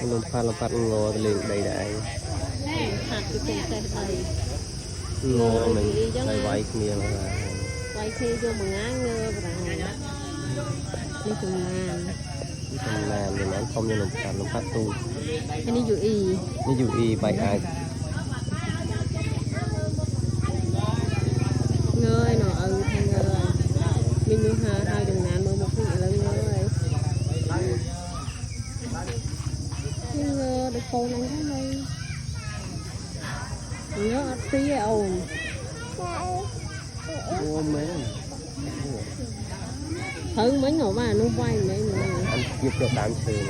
ลมพัดงอตะลึงใดหักอยู่ตรงใจไทย ๆงอมันใส่ไว้เมียมา ไว้ที่โยมงานเงยประมาณนี่ทำงาน ทำงานอย่างนั้นคอมยังลมพัดตู อันนี้อยู่อี นี่อยู่อีใบไอ เงยหน่อทางเงยมีมือหาอย่างนั้นมือมุกนี่แล้วเงยเงยđể cô này thế này nhớ tí ồn โอ้แม่ thử mấy ngồi mà nó quay mấy người อันยุบดอกดามเชย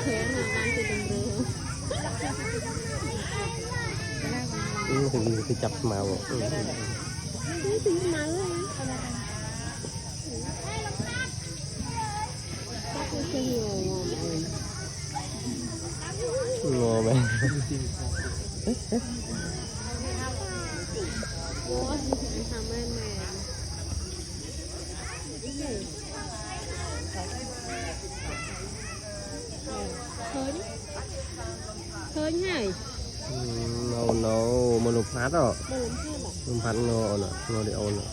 thế nào ăn thì đừng được คือจับมาบ่ cái gì màงอไหม ủa thầm em mẹ thôi đi thôi nhảy โนมันลมพัดอ่ะ buồn thế mà ลมพัดงอน่ะงอเดียวน่ะ